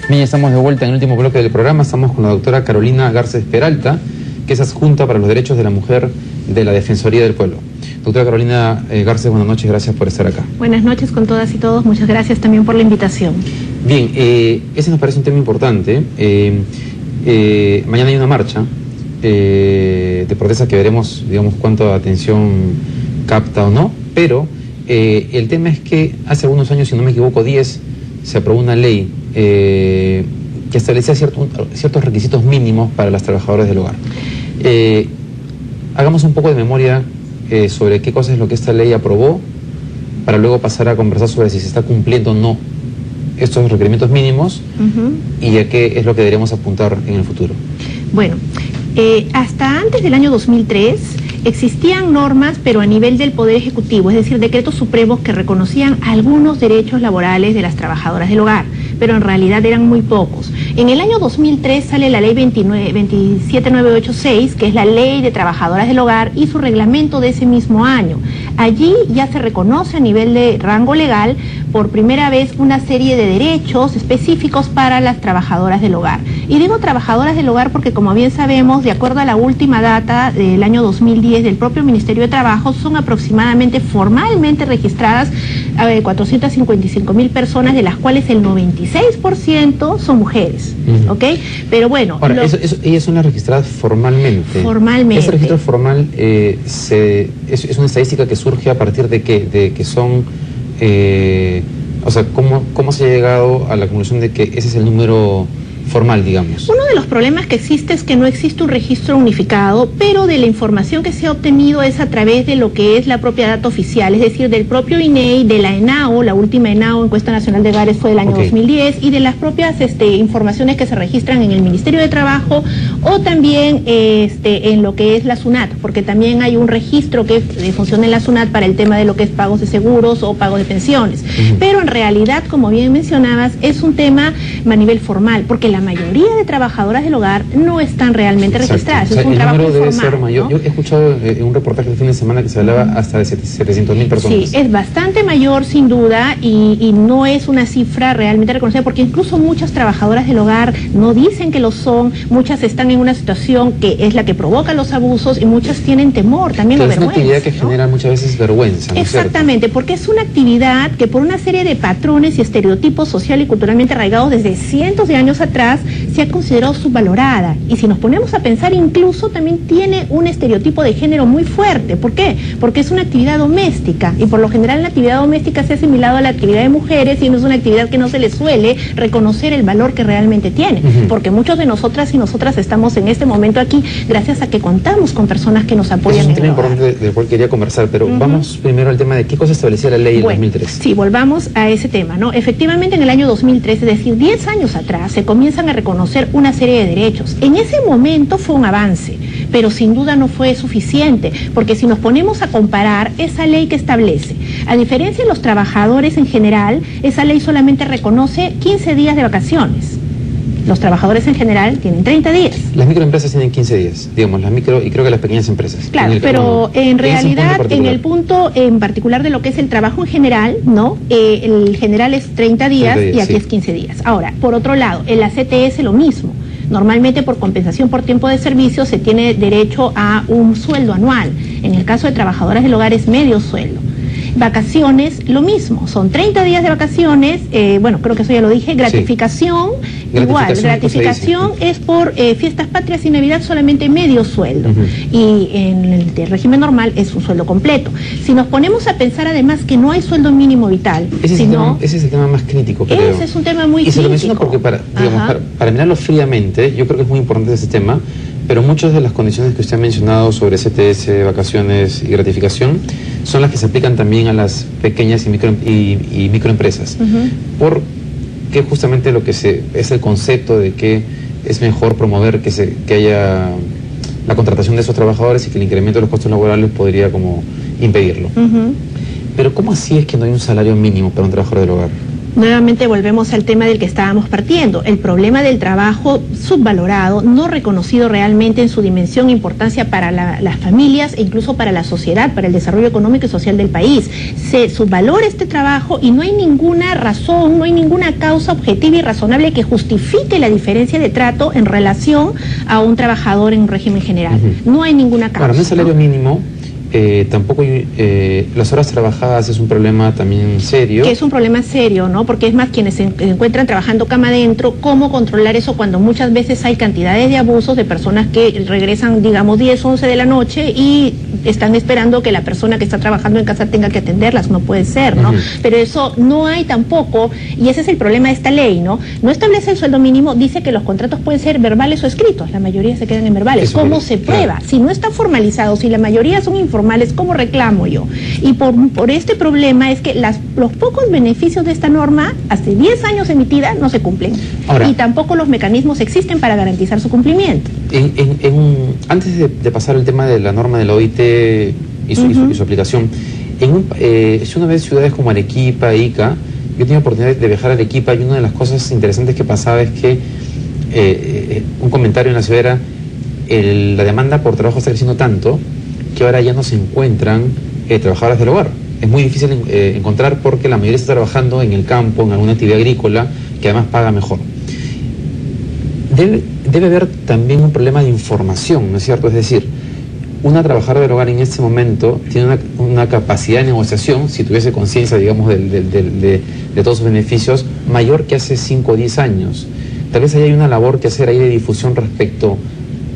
Bien, estamos de vuelta en el último bloque del programa. Estamos con la doctora Carolina Garcés Peralta, que es adjunta para los derechos de la mujer de la Defensoría del Pueblo. Doctora Carolina Garcés, buenas noches, gracias por estar acá. Buenas noches con todas y todos, muchas gracias también por la invitación. Bien, ese nos parece un tema importante. Mañana hay una marcha de protesta que veremos, digamos, cuánta atención capta o no, pero el tema es que hace algunos años, si no me equivoco, 10, se aprobó una ley que establecía ciertos requisitos mínimos para las trabajadoras del hogar. Hagamos un poco de memoria sobre qué cosa es lo que esta ley aprobó, para luego pasar a conversar sobre si se está cumpliendo o no estos requerimientos mínimos y a qué es lo que deberíamos apuntar en el futuro. Bueno, hasta antes del año 2003 existían normas, pero a nivel del Poder Ejecutivo, es decir, decretos supremos que reconocían algunos derechos laborales de las trabajadoras del hogar, pero en realidad eran muy pocos. En el año 2003 sale la ley 27986, que es la ley de trabajadoras del hogar, y su reglamento de ese mismo año. Allí ya se reconoce a nivel de rango legal por primera vez una serie de derechos específicos para las trabajadoras del hogar. Y digo trabajadoras del hogar porque, como bien sabemos, de acuerdo a la última data del año 2010 del propio Ministerio de Trabajo, son aproximadamente formalmente registradas 455.000 personas, de las cuales el 96% son mujeres, ¿ok? Pero bueno... Ahora, ellas son las registradas formalmente. Formalmente. ¿Ese registro formal es una estadística que surge a partir de qué? De que son... o sea, ¿cómo se ha llegado a la conclusión de que ese es el número formal, digamos? Uno de los problemas que existe es que no existe un registro unificado, pero de la información que se ha obtenido es a través de lo que es la propia data oficial, es decir, del propio INEI, de la ENAO, la última ENAO, Encuesta Nacional de Hogares, fue del año 2010, y de las propias informaciones que se registran en el Ministerio de Trabajo o también en lo que es la SUNAT, porque también hay un registro que funciona en la SUNAT para el tema de lo que es pagos de seguros o pagos de pensiones. Pero en realidad, como bien mencionabas, es un tema a nivel formal, porque la mayoría de trabajadoras del hogar no están realmente registradas. O sea, es un trabajo número debe informal, ser mayor, ¿no? Yo he escuchado en un reportaje el fin de semana que se hablaba hasta de 700.000 personas. Sí, es bastante mayor sin duda, y no es una cifra realmente reconocida, porque incluso muchas trabajadoras del hogar no dicen que lo son, muchas están en una situación que es la que provoca los abusos y muchas tienen temor, también Pero o vergüenza. Es una actividad que genera muchas veces vergüenza, ¿no? Exactamente, porque es una actividad que por una serie de patrones y estereotipos social y culturalmente arraigados desde cientos de años atrás se ha considerado subvalorada, y si nos ponemos a pensar, incluso también tiene un estereotipo de género muy fuerte. ¿Por qué? Porque es una actividad doméstica, y por lo general la actividad doméstica se ha asimilado a la actividad de mujeres, y no es una actividad que no se le suele reconocer el valor que realmente tiene, porque muchos de nosotras y nosotras estamos en este momento aquí gracias a que contamos con personas que nos apoyan. Es un tema importante del cual quería conversar, pero vamos primero al tema de qué cosa establecía la ley en 2003. Sí, volvamos a ese tema, ¿no? Efectivamente, en el año 2003, es decir, 10 años atrás, se comienzan a reconocer una serie de derechos. En ese momento fue un avance, pero sin duda no fue suficiente, porque si nos ponemos a comparar esa ley que establece, a diferencia de los trabajadores en general, esa ley solamente reconoce 15 días de vacaciones. Los trabajadores en general tienen 30 días. Las microempresas tienen 15 días, digamos, las micro y creo que las pequeñas empresas. Claro, pero en realidad, en el punto en particular de lo que es el trabajo en general, ¿no? El general es 30 días y aquí es 15 días. Ahora, por otro lado, en la CTS lo mismo. Normalmente por compensación por tiempo de servicio se tiene derecho a un sueldo anual. En el caso de trabajadoras del hogar es medio sueldo. Vacaciones, lo mismo, son 30 días de vacaciones, bueno, creo que eso ya lo dije, gratificación, igual, gratificación es por fiestas patrias y Navidad solamente medio sueldo, y en el régimen normal es un sueldo completo. Si nos ponemos a pensar además que no hay sueldo mínimo vital, ese es el tema más crítico, creo. Ese es un tema muy crítico. Y se lo crítico. menciono porque para mirarlo fríamente, yo creo que es muy importante ese tema, pero muchas de las condiciones que usted ha mencionado sobre CTS, vacaciones y gratificación son las que se aplican también a las pequeñas y microempresas. Porque justamente lo que es el concepto de que es mejor promover que haya la contratación de esos trabajadores y que el incremento de los costos laborales podría como impedirlo. Pero ¿cómo así es que no hay un salario mínimo para un trabajador del hogar? Nuevamente volvemos al tema del que estábamos partiendo, el problema del trabajo subvalorado, no reconocido realmente en su dimensión e importancia para las familias e incluso para la sociedad, para el desarrollo económico y social del país. Se subvalora este trabajo y no hay ninguna razón, no hay ninguna causa objetiva y razonable que justifique la diferencia de trato en relación a un trabajador en un régimen general. No hay ninguna causa. Ahora, no hay salario mínimo. Tampoco las horas trabajadas es un problema también serio. Que es un problema serio, ¿no? Porque es más, quienes se encuentran trabajando cama adentro, ¿cómo controlar eso cuando muchas veces hay cantidades de abusos de personas que regresan, digamos, 10, 11 de la noche y están esperando que la persona que está trabajando en casa tenga que atenderlas? No puede ser, ¿no? Pero eso no hay tampoco, y ese es el problema de esta ley, ¿no? No establece el sueldo mínimo, dice que los contratos pueden ser verbales o escritos, la mayoría se quedan en verbales. Eso, ¿cómo se prueba? Claro. Si no está formalizado, si la mayoría son informales, ¿cómo reclamo yo? Y por este problema es que los pocos beneficios de esta norma, hace 10 años emitida, no se cumplen. Ahora, y tampoco los mecanismos existen para garantizar su cumplimiento. Antes de pasar el tema de la norma de la OIT y su aplicación, si uno ve ciudades como Arequipa, Ica, yo tenía oportunidad de viajar a Arequipa y una de las cosas interesantes que pasaba es que un comentario en la ciudad era la demanda por trabajo está creciendo tanto que ahora ya no se encuentran trabajadoras del hogar. Es muy difícil encontrar porque la mayoría está trabajando en el campo, en alguna actividad agrícola, que además paga mejor. Debe haber también un problema de información, ¿no es cierto? Es decir, una trabajadora del hogar en este momento tiene una capacidad de negociación, si tuviese conciencia, digamos, de todos sus beneficios, mayor que hace 5 o 10 años. Tal vez hay una labor que hacer ahí de difusión respecto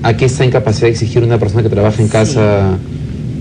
a qué está en capacidad de exigir una persona que trabaja en casa.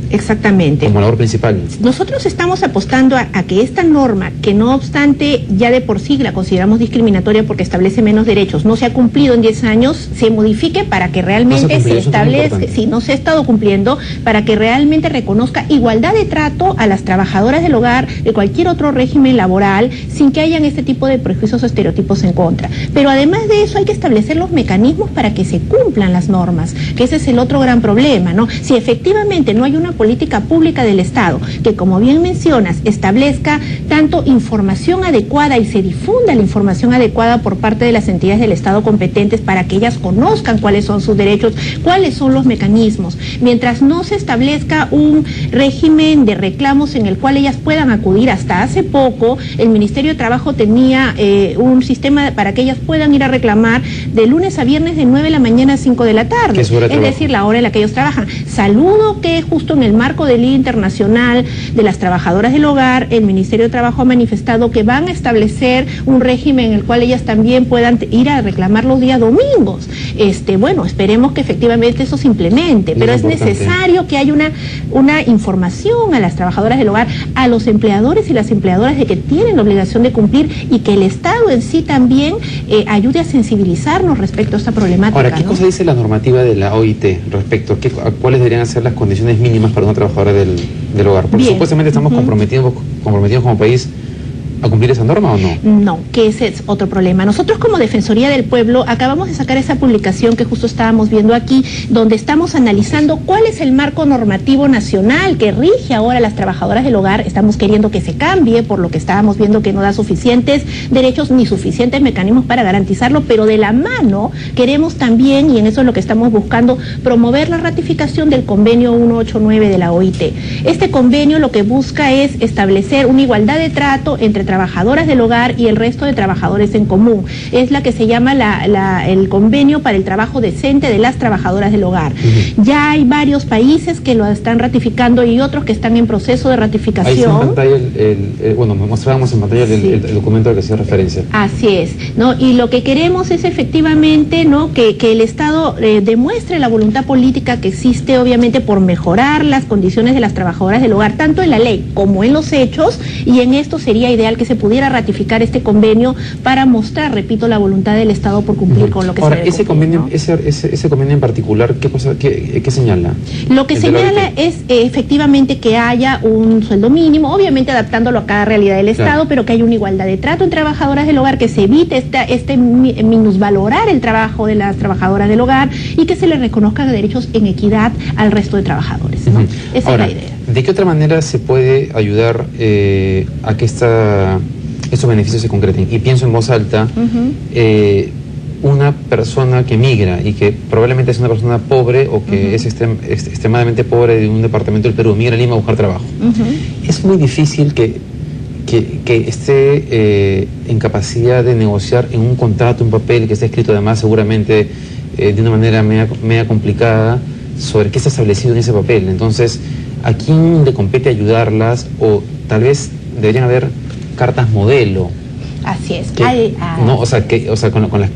Exactamente. Como labor principal. Nosotros estamos apostando a que esta norma, que no obstante ya de por sí la consideramos discriminatoria porque establece menos derechos, no se ha cumplido en 10 años, se modifique para que realmente se establezca, si no se ha estado cumpliendo, para que realmente reconozca igualdad de trato a las trabajadoras del hogar de cualquier otro régimen laboral, sin que hayan este tipo de prejuicios o estereotipos en contra. Pero además de eso hay que establecer los mecanismos para que se cumplan las normas, que ese es el otro gran problema, ¿no? Si efectivamente no hay una política pública del Estado que, como bien mencionas, establezca tanto información adecuada y se difunda la información adecuada por parte de las entidades del Estado competentes para que ellas conozcan cuáles son sus derechos, cuáles son los mecanismos, mientras no se establezca un régimen de reclamos en el cual ellas puedan acudir. Hasta hace poco el Ministerio de Trabajo tenía un sistema para que ellas puedan ir a reclamar de lunes a viernes de 9 de la mañana a 5 de la tarde, es decir, la hora en la que ellos trabajan. Saludo que justo en el marco del Día Internacional de las Trabajadoras del Hogar, el Ministerio de Trabajo ha manifestado que van a establecer un régimen en el cual ellas también puedan ir a reclamar los días domingos. Bueno, esperemos que efectivamente eso se implemente, pero es necesario que haya una información a las trabajadoras del hogar, a los empleadores y las empleadoras de que tienen la obligación de cumplir y que el Estado en sí también ayude a sensibilizarnos respecto a esta problemática. Ahora, ¿qué cosa dice la normativa de la OIT respecto a cuáles deberían ser las condiciones mínimas para una trabajadora del hogar? Porque supuestamente estamos comprometidos como país a cumplir esa norma, ¿o no? No, que ese es otro problema. Nosotros como Defensoría del Pueblo acabamos de sacar esa publicación que justo estábamos viendo aquí, donde estamos analizando cuál es el marco normativo nacional que rige ahora a las trabajadoras del hogar. Estamos queriendo que se cambie, por lo que estábamos viendo que no da suficientes derechos ni suficientes mecanismos para garantizarlo, pero de la mano queremos también, y en eso es lo que estamos buscando, promover la ratificación del convenio 189 de la OIT. Este convenio lo que busca es establecer una igualdad de trato entre trabajadoras del hogar y el resto de trabajadores en común. Es la que se llama el convenio para el trabajo decente de las trabajadoras del hogar. Ya hay varios países que lo están ratificando y otros que están en proceso de ratificación. Ahí está en pantalla bueno, mostrábamos en pantalla el documento al que hacía referencia. Así es, ¿no? Y lo que queremos es efectivamente, ¿no?, que el Estado demuestre la voluntad política que existe, obviamente, por mejorar las condiciones de las trabajadoras del hogar, tanto en la ley como en los hechos, y en esto sería ideal que se pudiera ratificar este convenio para mostrar, repito, la voluntad del Estado por cumplir con lo que se debe ese cumplir, convenio, ¿no? ese convenio en particular, ¿qué señala? Lo que señala es efectivamente que haya un sueldo mínimo, obviamente adaptándolo a cada realidad del Estado, pero que haya una igualdad de trato en trabajadoras del hogar, que se evite minusvalorar el trabajo de las trabajadoras del hogar y que se les reconozcan derechos en equidad al resto de trabajadores, ¿no? Esa Ahora, es la idea. ¿De qué otra manera se puede ayudar a que estos esos beneficios se concreten. Y pienso en voz alta, una persona que migra y que probablemente es una persona pobre o que es extremadamente pobre de un departamento del Perú, migra a Lima a buscar trabajo. Es muy difícil que esté en capacidad de negociar en un contrato, un papel que esté escrito además seguramente de una manera media complicada sobre qué está establecido en ese papel. Entonces, ¿a quién le compete ayudarlas? O tal vez deberían haber cartas modelo. Así es.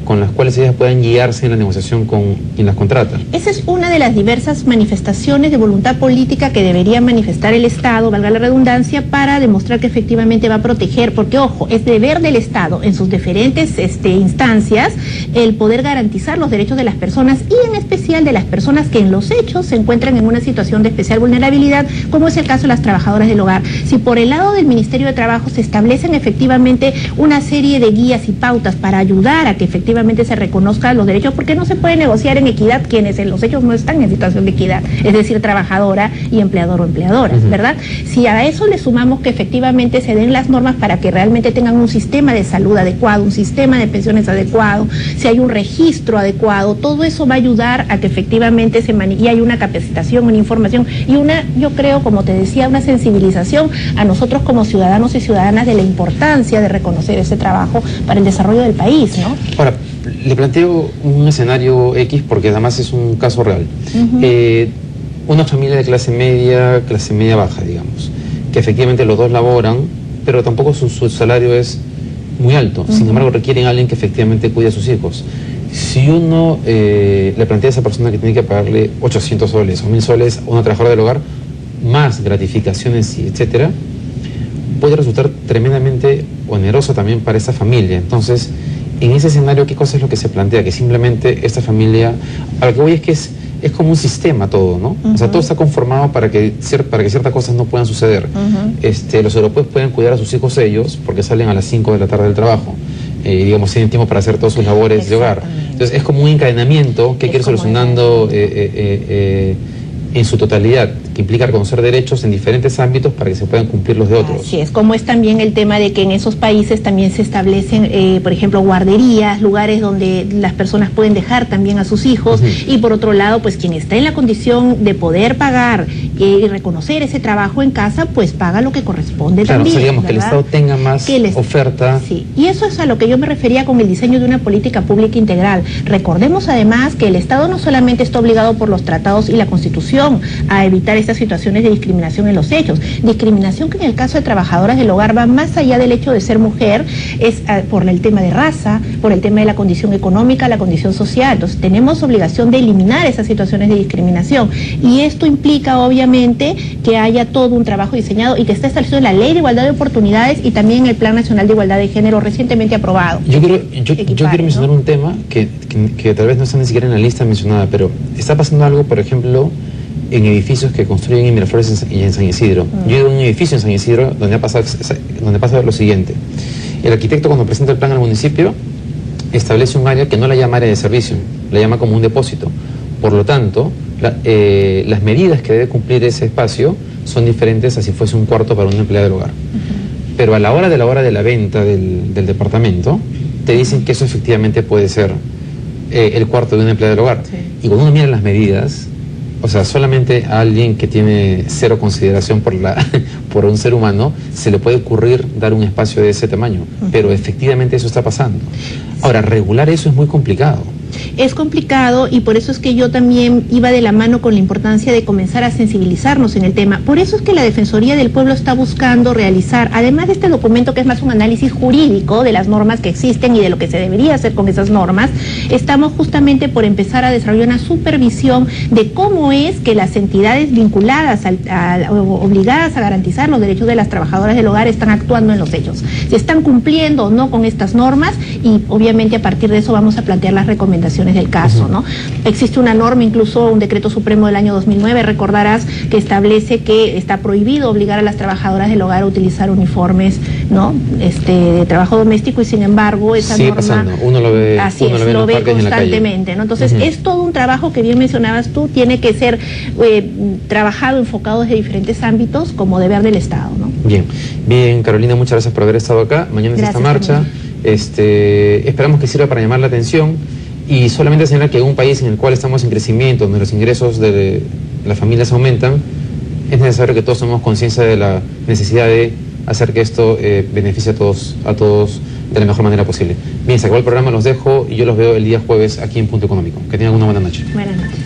Con las cuales ellas puedan guiarse en la negociación con quien las contrata. Esa es una de las diversas manifestaciones de voluntad política que debería manifestar el Estado, valga la redundancia, para demostrar que efectivamente va a proteger, porque ojo, es deber del Estado en sus diferentes instancias el poder garantizar los derechos de las personas y en especial de las personas que en los hechos se encuentran en una situación de especial vulnerabilidad, como es el caso de las trabajadoras del hogar. Si por el lado del Ministerio de Trabajo se establecen efectivamente una serie de guías y pautas para ayudar a que efectivamente se reconozcan los derechos, porque no se puede negociar en equidad quienes en los hechos no están en situación de equidad, es decir, trabajadora y empleador o empleadora, ¿verdad? Si a eso le sumamos que efectivamente se den las normas para que realmente tengan un sistema de salud adecuado, un sistema de pensiones adecuado, si hay un registro adecuado, todo eso va a ayudar a que efectivamente y hay una capacitación, una información y yo creo, como te decía, una sensibilización a nosotros como ciudadanos y ciudadanas de la importancia de reconocer ese trabajo para el desarrollo del país, ¿no? Ahora, le planteo un escenario X porque además es un caso real. Una familia de clase media baja, digamos, que efectivamente los dos laboran, pero tampoco su salario es muy alto. Sin embargo, requieren a alguien que efectivamente cuide a sus hijos. Si uno le plantea a esa persona que tiene que pagarle 800 soles o 1000 soles a una trabajadora del hogar, más gratificaciones, etcétera, puede resultar tremendamente oneroso también para esa familia. Entonces, en ese escenario, ¿qué cosa es lo que se plantea? Que simplemente esta familia, a lo que voy es que es como un sistema todo, ¿no? O sea, todo está conformado para que ciertas cosas no puedan suceder. Los europeos pueden cuidar a sus hijos ellos porque salen a las 5 de la tarde del trabajo. Digamos, tienen tiempo para hacer todas sus labores de hogar. Entonces, es como un encadenamiento que hay que ir solucionando en su totalidad, que implica reconocer derechos en diferentes ámbitos para que se puedan cumplir los de otros. Así es, como es también el tema de que en esos países también se establecen, por ejemplo, guarderías, lugares donde las personas pueden dejar también a sus hijos, y por otro lado, pues quien está en la condición de poder pagar y reconocer ese trabajo en casa, pues paga lo que corresponde también. Claro, digamos, ¿verdad? Que el Estado tenga más oferta. Sí, y eso es a lo que yo me refería con el diseño de una política pública integral. Recordemos además que el Estado no solamente está obligado por los tratados y la Constitución a evitar estas situaciones de discriminación en los hechos. Discriminación que en el caso de trabajadoras del hogar va más allá del hecho de ser mujer, es por el tema de raza, por el tema de la condición económica, la condición social. Entonces tenemos obligación de eliminar esas situaciones de discriminación y esto implica obviamente que haya todo un trabajo diseñado y que esté establecido en la Ley de Igualdad de Oportunidades y también el Plan Nacional de Igualdad de Género recientemente aprobado. Yo quiero mencionar un tema que tal vez no está ni siquiera en la lista mencionada, pero está pasando algo, por ejemplo, en edificios que construyen en Miraflores y en San Isidro. Yo he ido a un edificio en San Isidro donde pasa lo siguiente. El arquitecto, cuando presenta el plan al municipio, establece un área que no la llama área de servicio, la llama como un depósito. Por lo tanto, las medidas que debe cumplir ese espacio son diferentes a si fuese un cuarto para un empleado del hogar. Pero a la hora de la venta del departamento, te dicen que eso efectivamente puede ser el cuarto de un empleado del hogar. Y cuando uno mira las medidas, o sea, solamente a alguien que tiene cero consideración por un ser humano se le puede ocurrir dar un espacio de ese tamaño, pero efectivamente eso está pasando. Ahora, regular eso es muy complicado. Es complicado y por eso es que yo también iba de la mano con la importancia de comenzar a sensibilizarnos en el tema. Por eso es que la Defensoría del Pueblo está buscando realizar, además de este documento que es más un análisis jurídico de las normas que existen y de lo que se debería hacer con esas normas, estamos justamente por empezar a desarrollar una supervisión de cómo es que las entidades vinculadas obligadas a garantizar los derechos de las trabajadoras del hogar están actuando en los hechos. Si están cumpliendo o no con estas normas y obviamente a partir de eso vamos a plantear las recomendaciones recomendaciones del caso, ¿no? Existe una norma, incluso un decreto supremo del año 2009, recordarás, que establece que está prohibido obligar a las trabajadoras del hogar a utilizar uniformes, ¿no? De trabajo doméstico, y sin embargo esa sigue norma pasando. Uno lo ve, así uno es, lo ve constantemente, ¿no? Entonces es todo un trabajo que bien mencionabas tú, tiene que ser trabajado, enfocado desde diferentes ámbitos como deber del Estado, ¿no? Bien, Carolina, muchas gracias por haber estado acá. Mañana es esta marcha. Esperamos que sirva para llamar la atención y solamente señalar que en un país en el cual estamos en crecimiento, donde los ingresos de las familias aumentan, es necesario que todos tomemos conciencia de la necesidad de hacer que esto beneficie a todos de la mejor manera posible. Bien, se acabó el programa, los dejo y yo los veo el día jueves aquí en Punto Económico. Que tengan una buena noche. Buenas noches.